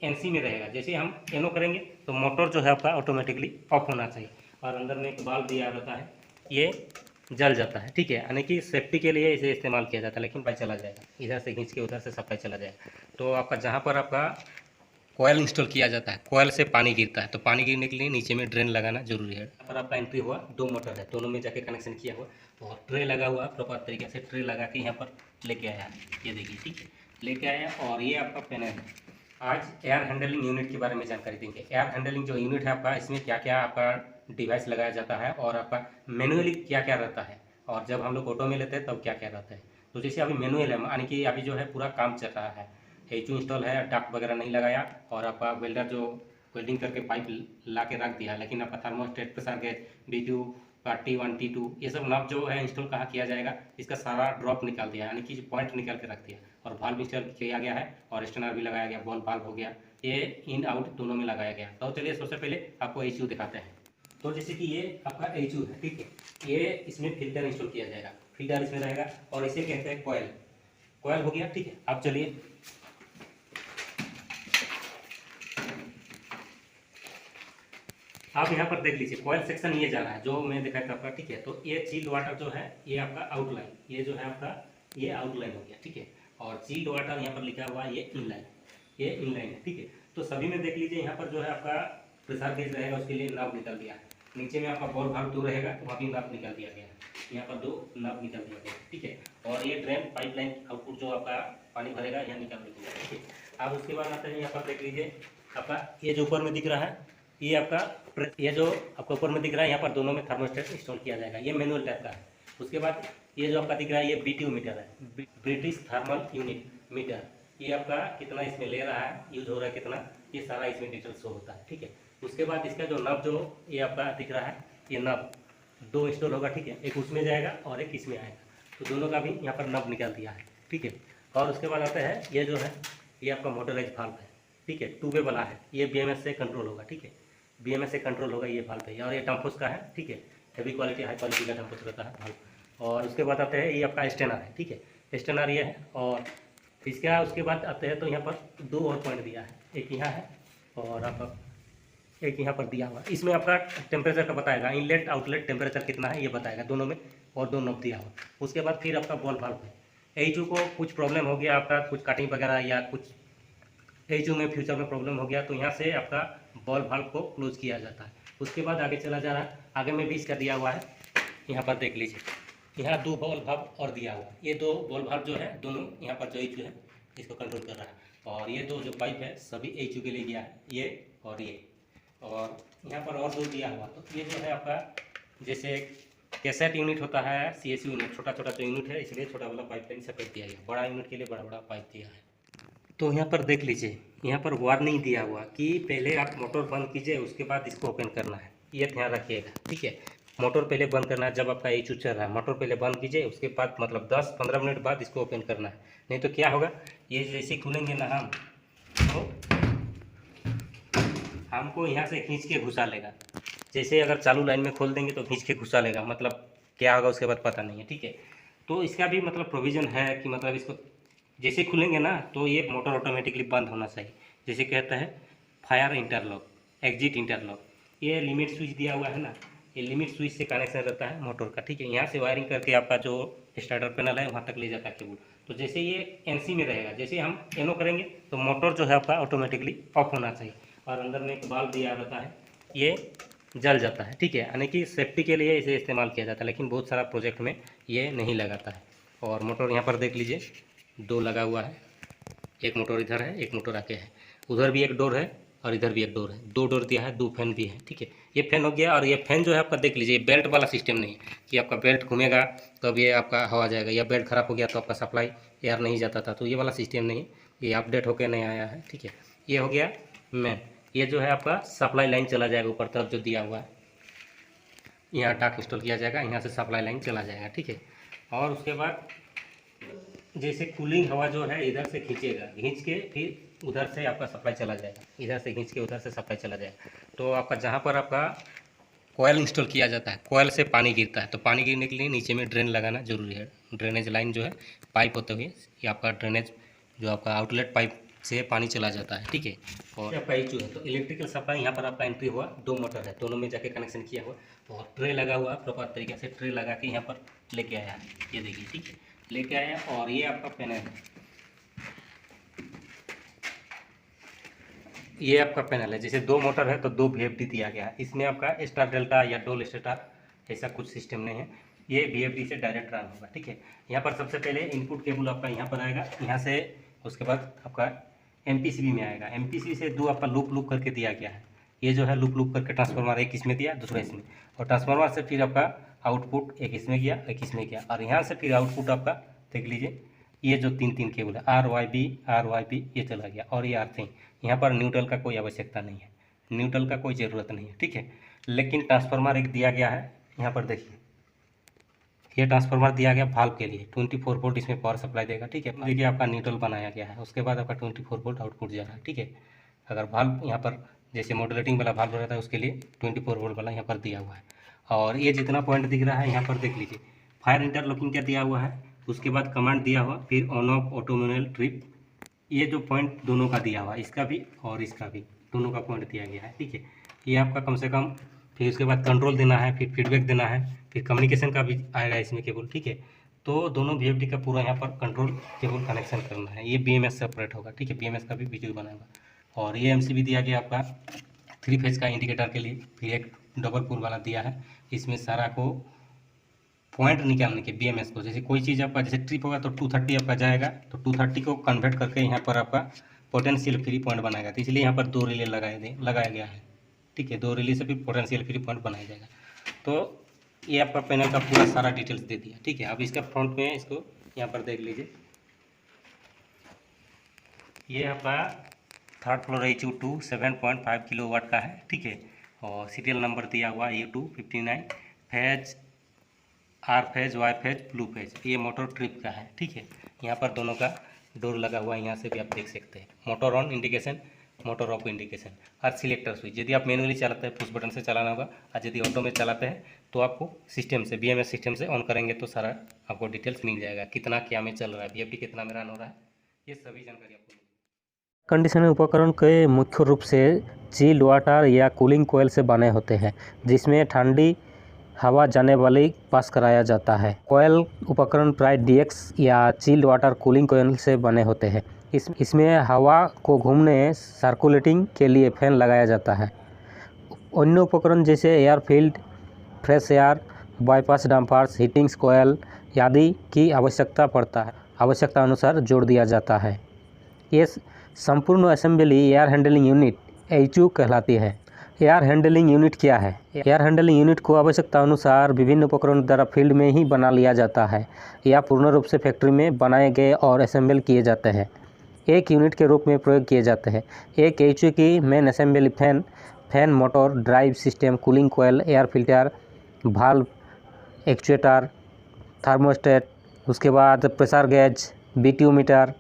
NC में रहेगा। जैसे हम एनो करेंगे तो मोटर जो है आपका ऑटोमेटिकली ऑफ होना चाहिए, और अंदर में एक बाल्ब दिया रहता है, ये जल जाता है, ठीक है। यानी कि सेफ्टी के लिए इसे इस्तेमाल किया जाता है। लेकिन सप्लाई चला जाएगा, इधर से खींच के उधर से सप्लाई चला जाएगा। तो आपका जहाँ पर आपका कोयल इंस्टॉल किया जाता है, कोयल से पानी गिरता है, तो पानी गिरने के लिए नीचे में ड्रेन लगाना जरूरी है। यहाँ पर आपका एंट्री हुआ, दो मोटर है, दोनों में जाके कनेक्शन किया हुआ, और ट्रे लगा हुआ प्रॉपर तरीके से, ट्रे लगा के यहाँ पर लेके आया, ये देखिए, ठीक है, लेके आया। और ये आपका पैनल है। आज एयर हैंडलिंग यूनिट के बारे में जानकारी देंगे। एयर हैंडलिंग जो यूनिट है आपका, इसमें क्या क्या आपका डिवाइस लगाया जाता है, और आपका मैनुअली क्या क्या रहता है, और जब हम लोग ऑटो में लेते हैं तब क्या क्या रहता है। तो जैसे अभी मैनुअल है, यानी कि अभी जो है पूरा काम चल रहा है, एचयू इंस्टॉल है, डक्ट वगैरह नहीं लगाया, और आपका वेल्डर जो वेल्डिंग करके पाइप ला के रख दिया, लेकिन आपका थर्मोस्टेट, प्रेशर गेज, B2 का T1 T2 ये सब नब जो है इंस्टॉल कहाँ किया जाएगा, इसका सारा ड्रॉप निकाल दिया, यानी कि पॉइंट निकाल के रख दिया, और वाल्व इंस्टॉल किया गया है, और स्टेनर भी लगाया गया, बॉल वाल्व हो गया, ये इन आउट दोनों में लगाया गया। तो चलिए सबसे पहले आपको एचयू दिखाते हैं। तो जैसे कि ये आपका एचयू है, ठीक है, ये इसमें फिल्टर इंस्टॉल किया जाएगा, फिल्टर इसमें रहेगा, और इसे कहते हैं कॉयल। कॉयल हो गया, ठीक है। अब चलिए आप यहाँ पर देख लीजिए, कॉयल सेक्शन ये जा रहा है जो मैं दिखाया था आपका, ठीक है। तो ये चिल्ड वाटर जो है, ये आपका आउटलाइन, ये जो है आपका ये आउटलाइन हो गया, ठीक है। और चिल्ड वाटर यहाँ पर लिखा हुआ है, ये इनलाइन, ये इनलाइन है, ठीक है। तो सभी में देख लीजिए, यहाँ पर जो है आपका प्रेशर गेज रहेगा, उसके लिए नब निकल दिया है। नीचे में आपका बॉल भाग 2 रहेगा, तो वहाँ भी नब निकल दिया गया है, यहाँ पर 2 नब निकल दिया गया है, ठीक है। और ये ड्रेन पाइपलाइन आउटपुट जो आपका पानी भरेगा, यहाँ निकल दिया, ठीक है। अब उसके बाद आते हैं, यहाँ पर देख लीजिए आपका ये जो ऊपर में दिख रहा है, ये आपका ये जो आपको ऊपर में दिख रहा है, यहाँ पर दोनों में थर्मोस्टेट इंस्टॉल किया जाएगा, ये मैनुअल टाइप का है। उसके बाद ये जो आपका दिख रहा है, ये BTU मीटर है, ब्रिटिश थर्मल यूनिट मीटर। ये आपका कितना इसमें ले रहा है, यूज हो रहा है कितना, ये सारा इसमें डिटेल शो होता है, ठीक है। उसके बाद इसका जो नब जो ये आपका दिख रहा है, ये नब 2 इंस्टॉल होगा, ठीक है, एक उसमें जाएगा और एक इसमें आएगा, तो दोनों का भी यहाँ पर नब निकाल दिया है, ठीक है। और उसके बाद आता है, ये जो है ये आपका मोटराइज वाल्व है, ठीक है, 2 वे वाला है, ये BMS से कंट्रोल होगा, ठीक है, BMS से कंट्रोल होगा ये वाल्व है। और ये टम्पोस का है, ठीक है, हेवी क्वालिटी हाई क्वालिटी का टम्पोस रहता है वाल्व। और उसके बाद आते हैं, ये आपका स्टेनर है, ठीक है, स्टेनर ये है। और इसका उसके बाद आते हैं, तो यहाँ पर 2 और पॉइंट दिया है, एक यहाँ है और आपका एक यहाँ पर दिया हुआ। इसमें आपका टेम्परेचर का बताएगा, इनलेट आउटलेट टेम्परेचर कितना है ये बताएगा दोनों में, और 2 नॉब दिया हुआ। उसके बाद फिर आपका बॉल वाल्व है। एचयू को कुछ प्रॉब्लम हो गया आपका, कुछ कटिंग वगैरह या कुछ एचयू में फ्यूचर में प्रॉब्लम हो गया, तो यहाँ से आपका बॉल वाल्व को क्लोज किया जाता है। उसके बाद आगे चला जा रहा है, आगे में भी इसका दिया हुआ है, यहाँ पर देख लीजिए, यहाँ 2 बॉल वाल्व और दिया हुआ है। ये 2 बॉल वाल्व जो है दोनों यहाँ पर जो एचयू है इसको कंट्रोल कर रहा है। और ये 2 जो पाइप है सभी एचयू के लिए गया है, ये और ये। और यहाँ पर और 2 दिया हुआ, तो ये जो है आपका जैसे कैसेट यूनिट होता है, CSU यूनिट, छोटा छोटा जो यूनिट है, इसलिए छोटा वाला पाइप लाइन सेपरेट दिया गया, बड़ा यूनिट के लिए बड़ा बड़ा पाइप दिया है। तो यहाँ पर देख लीजिए, यहाँ पर वार्निंग दिया हुआ कि पहले आप मोटर बंद कीजिए, उसके बाद इसको ओपन करना है, ये ध्यान रखिएगा, ठीक है। मोटर पहले बंद करना है, जब आपका एचयू चल रहा है मोटर पहले बंद कीजिए, उसके बाद मतलब 10-15 मिनट बाद इसको ओपन करना है। नहीं तो क्या होगा, ये जैसे खुलेंगे ना हम, तो हमको यहाँ से खींच के घुसा लेगा। जैसे अगर चालू लाइन में खोल देंगे तो खींच के घुसा लेगा, मतलब क्या होगा उसके बाद पता नहीं है, ठीक है। तो इसका भी मतलब प्रोविज़न है कि मतलब इसको जैसे खुलेंगे ना, तो ये मोटर ऑटोमेटिकली बंद होना चाहिए। जैसे कहता है फायर इंटरलॉक, एग्जिट इंटरलॉक, ये लिमिट स्विच दिया हुआ है ना, ये लिमिट स्विच से कनेक्शन रहता है मोटर का, ठीक है। यहाँ से वायरिंग करके आपका जो स्टार्टर पैनल है वहाँ तक ले जाता है केबल। तो जैसे ये एनसी में रहेगा, जैसे हम एनो करेंगे तो मोटर जो है आपका ऑटोमेटिकली ऑफ होना चाहिए, और अंदर में एक बाल्ब दिया रहता है, ये जल जाता है, ठीक है। यानी कि सेफ्टी के लिए इसे इस्तेमाल किया जाता है, लेकिन बहुत सारा प्रोजेक्ट में ये नहीं लगाता है। और मोटर यहाँ पर देख लीजिए 2 लगा हुआ है, एक मोटर इधर है, एक मोटर आके है, उधर भी एक डोर है और इधर भी एक डोर है, 2 डोर दिया है, 2 फैन भी है, ठीक है। ये फैन हो गया। और ये फैन जो है आपका देख लीजिए, बेल्ट वाला सिस्टम नहीं है कि आपका बेल्ट घूमेगा तो अब ये आपका हवा जाएगा, या बेल्ट खराब हो गया तो आपका सप्लाई एयर नहीं जाता था, तो ये वाला सिस्टम नहीं है, ये अपडेट होकर नहीं आया है, ठीक है। ये हो गया मेन, ये जो है आपका सप्लाई लाइन चला जाएगा ऊपर तरफ जो दिया हुआ है, यहाँ टाक इंस्टॉल किया जाएगा, यहाँ से सप्लाई लाइन चला जाएगा, ठीक है। और उसके बाद जैसे कूलिंग हवा जो है इधर से खींचेगा, खींच के फिर उधर से आपका सप्लाई चला जाएगा, इधर से खींच के उधर से सप्लाई चला जाएगा। तो आपका जहाँ पर आपका कोयल इंस्टॉल किया जाता है, कोयल से पानी गिरता है, तो पानी गिरने के लिए नीचे में ड्रेन लगाना जरूरी है। ड्रेनेज लाइन जो है पाइप होते हुए, ये आपका ड्रेनेज जो आपका आउटलेट पाइप से पानी चला जाता है, ठीक है। और आपका इशू है तो इलेक्ट्रिकल सप्लाई यहाँ पर आपका एंट्री हुआ, 2 मोटर है, दोनों में जाके कनेक्शन किया हुआ और ट्रे लगा हुआ प्रॉपर तरीके से, ट्रे लगा के यहाँ पर लेके आया, ये देखिए, ठीक है, लेके आया। और ये आपका पैनल है, ये आपका पैनल है। जैसे 2 मोटर है तो 2 VFD दिया गया है। इसमें आपका स्टार डेल्टा या डोल स्टार ऐसा कुछ सिस्टम नहीं है, ये VFD से डायरेक्ट रन होगा, ठीक है। यहाँ पर सबसे पहले इनपुट केबल आपका यहाँ पर आएगा, यहाँ से उसके बाद आपका MPCB में आएगा। MPCB से 2 आपका लूप करके दिया गया है। ये जो है लूप करके ट्रांसफार्मर एक इसमें दिया, दूसरा इसमें, और ट्रांसफार्मर से फिर आपका आउटपुट एक इसमें गया, एक इसमें गया, और यहाँ से फिर आउटपुट आपका देख लीजिए, ये जो 3 केबल है RYB ये चला गया, और ये अर्थिंग। यहाँ पर न्यूट्रल का कोई आवश्यकता नहीं है, न्यूट्रल का कोई ज़रूरत नहीं है, ठीक है। लेकिन ट्रांसफार्मर एक दिया गया है, यहाँ पर देखिए, ये ट्रांसफार्मर दिया गया वाल्व के लिए, 24 वोल्ट इसमें पावर सप्लाई देगा, ठीक है। देखिए आपका न्यूट्रल बनाया गया है, उसके बाद आपका 24 वोल्ट आउटपुट जा रहा है, ठीक है। अगर वाल्व यहाँ पर जैसे मॉड्यूलेटिंग वाला वाल्व रहता है उसके लिए 24 वोल्ट वाला यहाँ पर दिया हुआ है। और ये जितना पॉइंट दिख रहा है यहाँ पर देख लीजिए, फायर इंटरलॉकिंग का दिया हुआ है, उसके बाद कमांड दिया हुआ, फिर on off auto manual trip, ये जो पॉइंट दोनों का दिया हुआ, इसका भी और इसका भी, दोनों का पॉइंट दिया गया है, ठीक है। ये आपका कम से कम, फिर उसके बाद कंट्रोल देना है, फिर फीडबैक देना है, फिर कम्युनिकेशन का भी आएगा इसमें केबल, ठीक है। तो दोनों VFD का पूरा यहाँ पर कंट्रोल केबल कनेक्शन करना है। ये BMS सेपरेट होगा, ठीक है, BMS का भी वीडियो बनाएगा। और ये MCB दिया गया आपका 3 फेज का इंडिकेटर के लिए, फिर एक डबल पुल वाला दिया है, इसमें सारा को पॉइंट निकालने के BMS को, जैसे कोई चीज़ आपका जैसे ट्रिप होगा तो 230 आपका जाएगा, तो 230 को कन्वर्ट करके यहाँ पर आपका पोटेंशियल फ्री पॉइंट बनाएगा, तो इसलिए यहाँ पर 2 रिले लगाया गया है, ठीक है। 2 रिले से भी पोटेंशियल फ्री पॉइंट बनाया जाएगा। तो ये आपका पैनल का पूरा सारा डिटेल्स दे दिया, ठीक है। अब इसका फ्रंट में इसको यहाँ पर देख लीजिए, ये आपका 3rd फ्लोर HU2 7.5 किलोवाट का है, ठीक है। और सीरियल नंबर दिया हुआ U259, phase R phase, Y phase, blue phase, ये मोटर ट्रिप का है, ठीक है। यहाँ पर दोनों का डोर लगा हुआ है, यहाँ से भी आप देख सकते हैं, motor on indication, motor of indication, और सिलेक्टर स्विच। यदि आप मैनुअली चलाते हैं पुश बटन से चलाना होगा, और यदि ऑटो में चलाते हैं तो आपको सिस्टम से, BMS सिस्टम से ऑन करेंगे तो सारा आपको डिटेल्स मिल जाएगा, कितना क्या में चल रहा है, VFD कितना में रन हो रहा है, ये सभी जानकारी आपको। कंडीशनर उपकरण के मुख्य रूप से चिल्ड वाटर या कूलिंग कोयल से बने होते हैं, जिसमें ठंडी हवा जाने वाली पास कराया जाता है। कोयल उपकरण प्राय DX या चिल्ड वाटर कूलिंग कोयल से बने होते हैं। इसमें हवा को घूमने सर्कुलेटिंग के लिए फैन लगाया जाता है। अन्य उपकरण जैसे air filled, fresh air, bypass dampers, heatings coil आदि की आवश्यकता अनुसार जोड़ दिया जाता है। ये संपूर्ण assembly air handling unit HU कहलाती है। एयर हैंडलिंग यूनिट क्या है? एयर हैंडलिंग यूनिट को आवश्यकता अनुसार विभिन्न उपकरणों द्वारा फील्ड में ही बना लिया जाता है या पूर्ण रूप से फैक्ट्री में बनाए गए और असेंबल किए जाते हैं, एक यूनिट के रूप में प्रयोग किए जाते हैं। एक HU की main assembly fan, motor, drive system, cooling coil, air filter, valve, actuator, thermostat, उसके बाद प्रेशर गेज, BTU मीटर,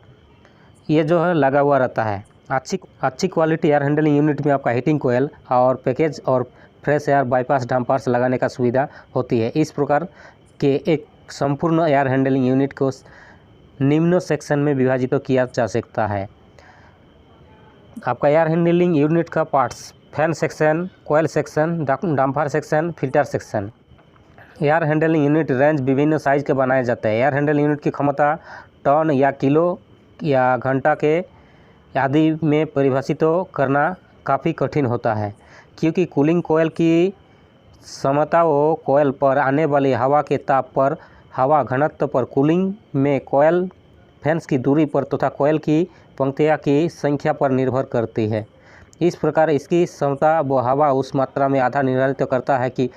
ये जो है लगा हुआ रहता है। अच्छी क्वालिटी एयर हैंडलिंग यूनिट में आपका हीटिंग कोयल और पैकेज और फ्रेश एयर बाईपास डंपर्स लगाने का सुविधा होती है। इस प्रकार के एक संपूर्ण एयर हैंडलिंग यूनिट को निम्न सेक्शन में विभाजित किया जा सकता है। आपका एयर हैंडलिंग यूनिट का parts: fan section, coil section, damper section, filter section. Air handling unit range विभिन्न साइज के बनाए जाते हैं। एयर हैंडलिंग यूनिट की क्षमता टन या किलो या घंटा के आदि में परिभाषित करना काफ़ी कठिन होता है, क्योंकि कूलिंग कोयल की क्षमता वो कोयल पर आने वाली हवा के ताप पर, हवा घनत्व पर, कूलिंग में कोयल फैंस की दूरी पर तथा कोयल की पंक्तियों की संख्या पर निर्भर करती है। इस प्रकार इसकी क्षमता व हवा उस मात्रा में आधा निर्धारित करता है कि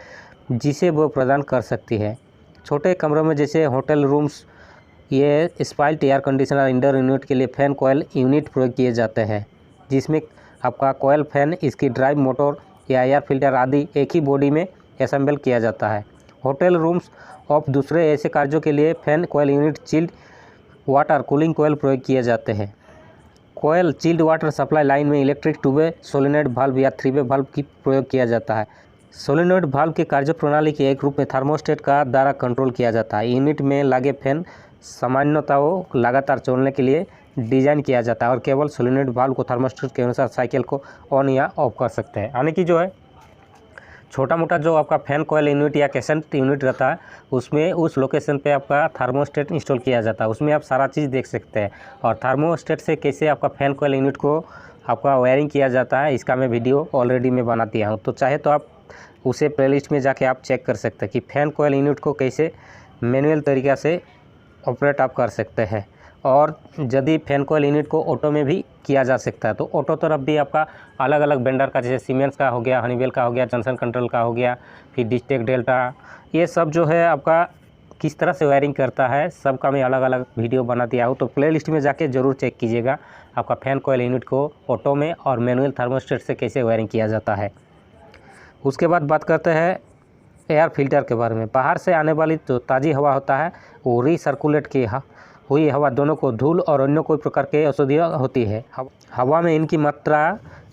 जिसे वो प्रदान कर सकती है। छोटे कमरों में जैसे होटल रूम्स, ये स्पाइल्ट एयर कंडीशनर इंडोर यूनिट के लिए फैन कोयल यूनिट प्रयोग किए जाते हैं, जिसमें आपका कोयल फैन, इसकी ड्राइव मोटर या एयर फिल्टर आदि एक ही बॉडी में असेंबल किया जाता है। होटल रूम्स और दूसरे ऐसे कार्यों के लिए फैन कोयल यूनिट, चिल्ड वाटर कूलिंग कोयल प्रयोग किए जाते हैं। कोयल चिल्ड वाटर सप्लाई लाइन में इलेक्ट्रिक टू-वे सोलेनोइड वाल्व या 3-वे वाल्व की प्रयोग किया जाता है। सोलेनोइड वाल्व की कार्यप्रणाली के एक रूप में थर्मोस्टेट का द्वारा कंट्रोल किया जाता है। यूनिट में लगे फैन सामान्यतः लगातार चलने के लिए डिज़ाइन किया जाता है और केवल सोलेनोइड वाल्व को थर्मोस्टेट के अनुसार साइकिल को ऑन या ऑफ कर सकते हैं। यानी कि जो है छोटा मोटा जो आपका फैन कॉयल यूनिट या कैसेंट यूनिट रहता है उसमें उस लोकेशन पे आपका थर्मोस्टेट इंस्टॉल किया जाता है, उसमें आप सारा चीज़ देख सकते हैं। और थर्मोस्टेट से कैसे आपका फैन कॉयल यूनिट को आपका वायरिंग किया जाता है इसका मैं वीडियो ऑलरेडी मैं बना दिया हूँ, तो चाहे तो आप उसे प्लेलिस्ट में जाके आप चेक कर सकते हैं कि फैन कॉयल यूनिट को कैसे मैनुअल तरीक़ा से ऑपरेट आप कर सकते हैं। और यदि फैन कॉयल यूनिट को ऑटो में भी किया जा सकता है तो ऑटो तरफ भी आपका अलग अलग वेंडर का, जैसे सीमेंस का हो गया, हनीवेल का हो गया, जॉनसन कंट्रोल का हो गया, फिर डिस्टेक डेल्टा, ये सब जो है आपका किस तरह से वायरिंग करता है सबका मैं अलग अलग वीडियो बना दिया हूँ, तो प्लेलिस्ट में जाके ज़रूर चेक कीजिएगा आपका फैन कॉयल यूनिट को ऑटो में और मैनुअल थर्मोस्टेट से कैसे वायरिंग किया जाता है। उसके बाद बात करते हैं एयर फिल्टर के बारे में। बाहर से आने वाली जो ताज़ी हवा होता है वो रीसर्कुलेट की हुई हवा दोनों को धूल और अन्य कोई प्रकार के औषधियाँ होती है। हवा में इनकी मात्रा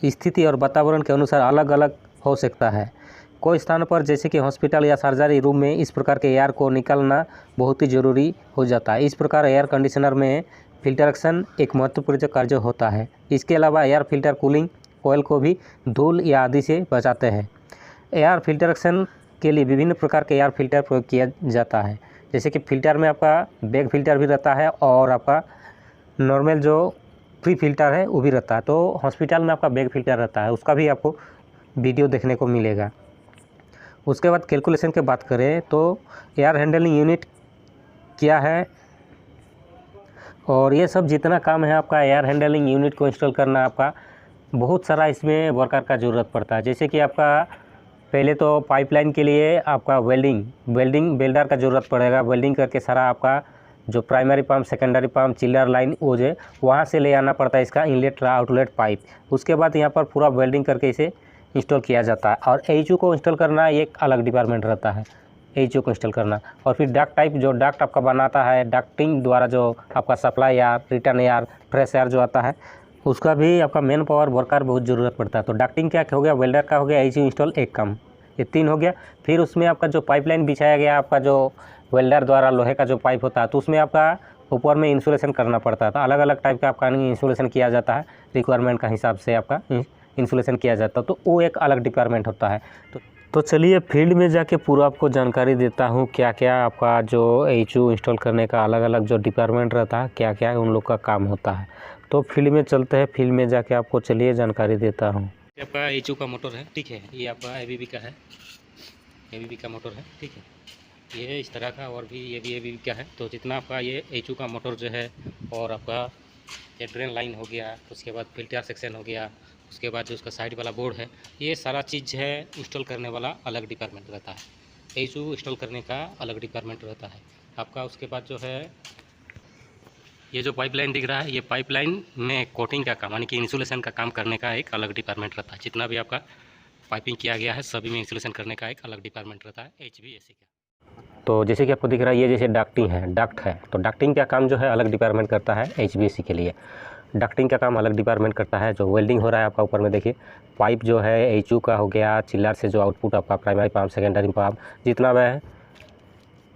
स्थिति और वातावरण के अनुसार अलग अलग हो सकता है। कोई स्थान पर जैसे कि हॉस्पिटल या सर्जरी रूम में इस प्रकार के एयर को निकालना बहुत ही ज़रूरी हो जाता है। इस प्रकार एयर कंडीशनर में फिल्ट्रेशन एक महत्वपूर्ण कार्य होता है। इसके अलावा एयर फिल्टर कूलिंग कॉइल को भी धूल या आदि से बचाते हैं। एयर फिल्ट्रेशन के लिए विभिन्न प्रकार के एयर फिल्टर प्रयोग किया जाता है, जैसे कि फ़िल्टर में आपका बैग फ़िल्टर भी रहता है और आपका नॉर्मल जो प्री फिल्टर है वो भी रहता है। तो हॉस्पिटल में आपका बैग फ़िल्टर रहता है, उसका भी आपको वीडियो देखने को मिलेगा। उसके बाद कैलकुलेशन की बात करें तो एयर हैंडलिंग यूनिट क्या है और ये सब जितना काम है आपका एयर हैंडलिंग यूनिट को इंस्टॉल करना, आपका बहुत सारा इसमें वर्कर का ज़रूरत पड़ता है। जैसे कि आपका पहले तो पाइपलाइन के लिए आपका वेल्डर का ज़रूरत पड़ेगा। वेल्डिंग करके सारा आपका जो प्राइमरी पंप, सेकेंडरी पंप, चिल्लर लाइन वो जो वहाँ से ले आना पड़ता है इसका इनलेट आउटलेट पाइप। उसके बाद यहाँ पर पूरा वेल्डिंग करके इसे इंस्टॉल किया जाता है। और एचयू को इंस्टॉल करना एक अलग डिपार्टमेंट रहता है, एचयू को इंस्टॉल करना। और फिर डक्ट टाइप जो डक्ट आपका बनाता है, डक्टिंग द्वारा जो आपका supply air, return air, fresh air जो आता है उसका भी आपका मैन पावर वर्कर बहुत ज़रूरत पड़ता है। तो डक्टिंग क्या हो गया, वेल्डर का हो गया, एचयू इंस्टॉल एक काम, ये 3 हो गया। फिर उसमें आपका जो पाइपलाइन बिछाया गया आपका जो वेल्डर द्वारा लोहे का जो पाइप होता है तो उसमें आपका ऊपर में इंसुलेशन करना पड़ता है। तो अलग अलग टाइप का आपका इंसुलेशन किया जाता है, रिक्वायरमेंट का हिसाब से आपका इंसुलेशन किया जाता है, तो वो एक अलग डिपार्टमेंट होता है। तो चलिए फील्ड में जाके पूरा आपको जानकारी देता हूँ क्या क्या आपका जो एचयू इंस्टॉल करने का अलग अलग जो डिपार्टमेंट रहता है, क्या क्या उन लोग का काम होता है। तो फील्ड में चलते हैं, फील्ड में जाके आपको चलिए जानकारी देता हूँ। आपका एचयू का मोटर है, ठीक है, ये आपका एबीबी का है, एबीबी का मोटर है, ठीक है, ये इस तरह का, और भी ये भी एबीबी का है। तो जितना आपका ये एचयू का मोटर जो है और आपका ये ड्रेन लाइन हो गया, उसके बाद फिल्टर सेक्शन हो गया, उसके बाद जो उसका साइड वाला बोर्ड है, ये सारा चीज़ है इंस्टॉल करने वाला अलग डिपार्टमेंट रहता है। एचयू इंस्टॉल करने का अलग डिपार्टमेंट रहता है आपका। उसके बाद जो है ये जो पाइपलाइन दिख रहा है, ये पाइपलाइन में कोटिंग का काम यानी कि इंसुलेशन का काम करने का एक अलग डिपार्टमेंट रहता है। जितना भी आपका पाइपिंग किया गया है सभी में इंसुलेशन करने का एक अलग डिपार्टमेंट रहता है एचवीएसी का। तो जैसे कि आपको दिख रहा है ये जैसे डक्टिंग है, डक्ट है, तो डक्टिंग का काम जो है अलग डिपार्टमेंट करता है एचवीएसी के लिए। डक्टिंग का काम अलग डिपार्टमेंट करता है। जो वेल्डिंग हो रहा है आपका ऊपर में देखिए, पाइप जो है एचयू का हो गया, चिल्लर से जो आउटपुट आपका प्राइमरी पंप, सेकेंडरी पंप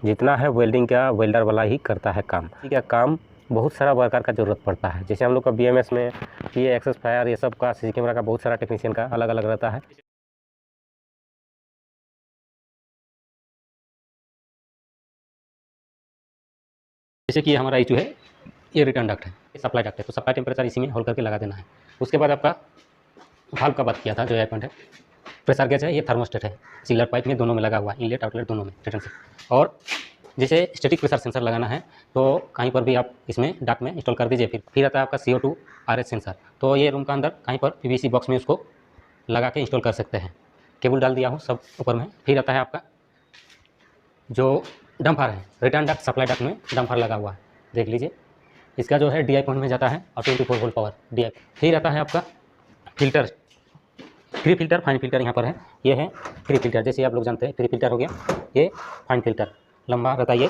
जितना है वेल्डिंग का वेल्डर वाला ही करता है काम। ठीक है, काम बहुत सारा वर्कर का ज़रूरत पड़ता है। जैसे हम लोग का बीएमएस में ये एक्सेस फायर ये सब का सीसी कैमरा का बहुत सारा टेक्नीशियन का अलग अलग रहता है। जैसे कि हमारा एचयू है, ये रिटर्न डक्ट है, ये सप्लाई डक्ट है, तो सप्लाई टेम्परेचर इसी में होल्ड करके लगा देना है। उसके बाद आपका वाल्व का बात किया था, जो एयर पॉइंट है, प्रेशर गेज है, ये थर्मोस्टेट है, चिल्लर पाइप में दोनों में लगा हुआ है, इनलेट आउटलेट दोनों में रिटर्न से। और जैसे स्टैटिक प्रेशर सेंसर लगाना है तो कहीं पर भी आप इसमें डक्ट में इंस्टॉल कर दीजिए। फिर आता है आपका CO2 RH सेंसर, तो ये रूम का अंदर कहीं पर PVC बॉक्स में उसको लगा के इंस्टॉल कर सकते हैं। केबल डाल दिया हूँ सब ऊपर में। फिर आता है आपका जो डंपर है, रिटर्न डक्ट सप्लाई डक्ट में डंपर लगा हुआ है, देख लीजिए। इसका जो है DI पॉइंट में जाता है और 24 वोल्ट पावर DI। फिर आता है आपका filter, pre filter, fine filter यहाँ पर है, ये है प्री फिल्टर। जैसे आप लोग जानते हैं प्री फिल्टर हो गया, ये फाइन फिल्टर लंबा रहता है, ये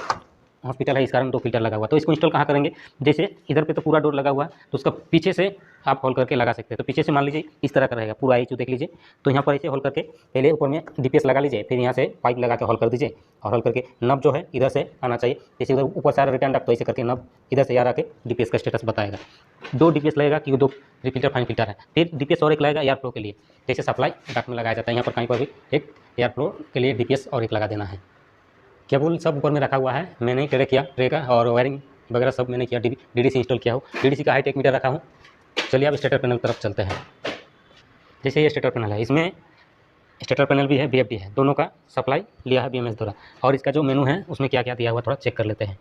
हॉस्पिटल है, इस कारण 2 फिल्टर लगा हुआ है। तो इसको इंस्टॉल कहाँ करेंगे, जैसे इधर पे तो पूरा डोर लगा हुआ है, तो उसका पीछे से आप होल करके लगा सकते हैं। तो पीछे से मान लीजिए इस तरह का रहेगा पूरा एचयू, देख लीजिए। तो यहाँ पर ऐसे होल करके पहले ऊपर में डीपीएस लगा लीजिए, फिर यहाँ से पाइप लगा के होल कर दीजिए, और होल करके नब जो है इधर से आना चाहिए। जैसे उधर ऊपर से आ रहा रिटर्न डक्ट, तो ऐसे करके नब इधर से यार आके डीपीएस का स्टेटस बताएगा। 2 डीपीएस लगेगा क्योंकि 2 रिफिल्टर फाइन फिल्टर है। फिर डीपीएस और एक लगेगा एयर फ्लो के लिए, जैसे सप्लाई डक्ट में लगाया जाता है, यहाँ पर कहीं पर भी एक एयर फ्लो के लिए डीपीएस और एक लगा देना है। केबल सब ऊपर में रखा हुआ है, मैंने ट्रे किया, ट्रे का और वायरिंग वगैरह सब मैंने किया, डीडीसी इंस्टॉल किया हूँ। डीडीसी का हाइट 1 मीटर रखा हूँ। चलिए अब स्टेटर पैनल तरफ चलते हैं। जैसे ये स्टेटर पैनल है, इसमें स्टेटर पैनल भी है, बीएफडी है, दोनों का सप्लाई लिया है बीएमएस द्वारा। और इसका जो मेनू है उसमें क्या क्या दिया हुआ थोड़ा चेक कर लेते हैं।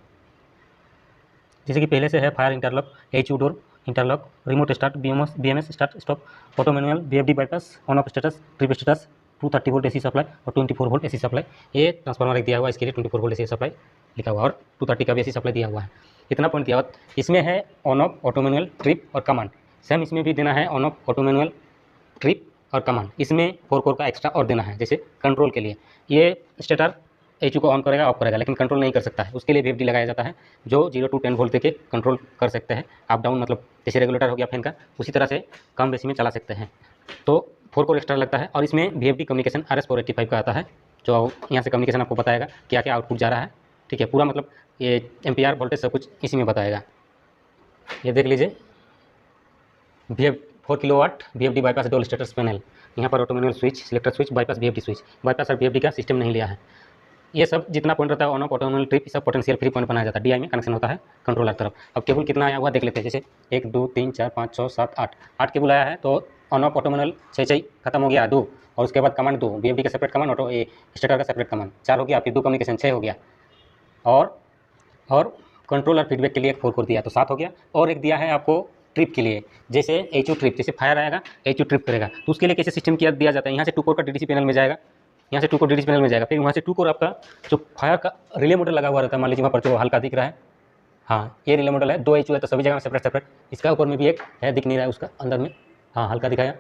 जैसे कि पहले से है fire interlock, HU door interlock, remote start, BMS start stop, auto manual, BFD bypass, on off status, trip status, 230 volt AC supply और 24 वोल्ट एसी सप्लाई। ये ट्रांसफार्मर एक दिया हुआ है, इसके लिए 24 वोल्ट एसी सप्लाई लिखा हुआ है, और 230 का भी एसी सप्लाई दिया हुआ है। इतना पॉइंट दिया हुआ। इसमें है on off, auto manual, trip और कमांड। सेम इसमें भी देना है on off, auto manual, trip और कमांड। इसमें 4 कोर का एक्स्ट्रा और देना है, जैसे कंट्रोल के लिए। ये स्टेटर एचयू को ऑन करेगा, ऑफ करेगा, लेकिन कंट्रोल नहीं कर सकता है। उसके लिए बीएफडी लगाया जाता है, जो 0 to 10 वोल्ट तक के कंट्रोल कर सकते हैं, अप डाउन, मतलब जैसे रेगुलेटर हो गया फैन का, उसी तरह से कम बेसी में चला सकते हैं। तो 4 कोर एक्स्ट्रा लगता है। और इसमें बीएफडी कम्युनिकेशन RS485 का आता है, जो यहाँ से कम्युनिकेशन आपको बताएगा क्या क्या आउटपुट जा रहा है। ठीक है, पूरा मतलब ये एम्पियर वोल्टेज सब कुछ इसी में बताएगा। ये देख लीजिए, 4 किलोवाट बीएफडी बाईपास डोल स्टेटस पैनल। यहाँ पर auto manual switch, selector switch, bypass BFD switch. Bypass और बीएफडी का सिस्टम नहीं लिया है। ये सब जितना पॉइंट रहता है on off, auto manual, trip, सब पोटेंशियल फ्री पॉइंट बनाया जाता है। डीआई में कनेक्शन होता है कंट्रोलर तरफ। अब केबल कितना आया हुआ देख लेते हैं। जैसे 1 2 3 4 5 6 7 8 केबल आया है। तो ऑन ऑफ, ऑटो मैनुअल 6 खत्म हो गया, 2, और उसके बाद कमांड 2, बीएफडी का सेपरेट कमांड, ऑटो स्टेटर का सेपरेट कमांड 4 हो गया, फिर 2 कम्युनिकेशन 6 हो गया, और कंट्रोलर फीडबैक के लिए एक 4 कोर दिया, तो 7 हो गया। और एक दिया है आपको ट्रिप के लिए, जैसे एचयू ट्रिप, जैसे फायर आएगा एचयू ट्रिप करेगा, तो उसके लिए कैसे सिस्टम किया दिया जाता है। यहाँ से 2 कोर का डीडीसी पैनल में जाएगा, यहाँ से 2 कोर डीडीसी पैनल में जाएगा, फिर वहाँ से 2 कोर आपका जो फायर का रिले मॉडल लगा हुआ रहता है, मान लीजिए वहाँ पर जो हल्का दिख रहा है, हाँ ये रिले मॉडल है। 2 एचयू है तो सभी जगह सेपरेट सेपरेट। इसका ऊपर में भी एक है, दिख नहीं रहा है उसका अंदर में, हाँ हल्का दिखाया,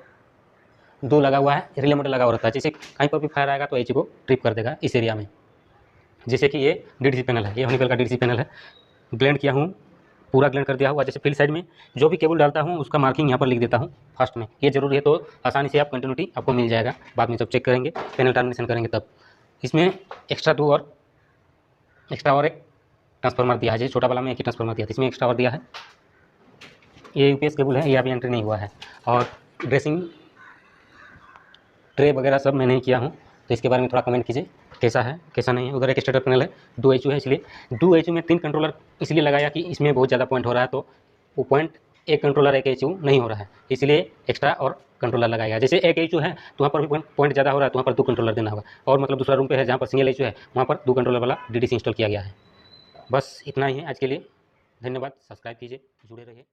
2 लगा हुआ है, रिले मॉडल लगा हुआ रहता है। जैसे कहीं पर भी फायर आएगा तो एचयू को ट्रिप कर देगा इस एरिया में। जैसे कि ये डीडीसी पैनल है, ये हॉनिकल का डीडीसी पैनल है, ग्लैंड किया हूँ, पूरा ग्लैंड कर दिया हुआ। जैसे फील्ड साइड में जो भी केबल डालता हूँ उसका मार्किंग यहाँ पर लिख देता हूँ फर्स्ट में, ये जरूरी है, तो आसानी से आप कंटिन्यूटी आपको मिल जाएगा। बाद में जब चेक करेंगे, पैनल टर्मिनेशन करेंगे तब। इसमें एक्स्ट्रा 2 और एक्स्ट्रा और एक ट्रांसफार्मर दिया है, जैसे छोटा वाला में एक ही ट्रांसफार्मर दिया था, इसमें एक्स्ट्रा और दिया है। ये यूपीएस केबल है, ये अभी एंट्री नहीं हुआ है। और ड्रेसिंग ट्रे वगैरह सब मैं नहीं किया हूँ, तो इसके बारे में थोड़ा कमेंट कीजिए कैसा है कैसा नहीं है। उधर एक स्टेटर पैनल है, 2 एचयू है, इसलिए 2 एचयू में 3 कंट्रोलर इसलिए लगाया कि इसमें बहुत ज़्यादा पॉइंट हो रहा है, तो वो पॉइंट एक कंट्रोलर एक एचयू नहीं हो रहा है, इसलिए एक्स्ट्रा और कंट्रोलर लगाया। जैसे एक एचयू है तो वहाँ पर भी पॉइंट ज़्यादा हो रहा है, तो वहाँ पर 2 कंट्रोलर देना होगा। और मतलब दूसरा रूम पे है जहाँ पर सिंगल एचयू है, वहाँ पर 2 कंट्रोलर वाला डीडीसी इंस्टॉल किया गया है। बस इतना ही है आज के लिए, धन्यवाद। सब्सक्राइब कीजिए, जुड़े रहिए।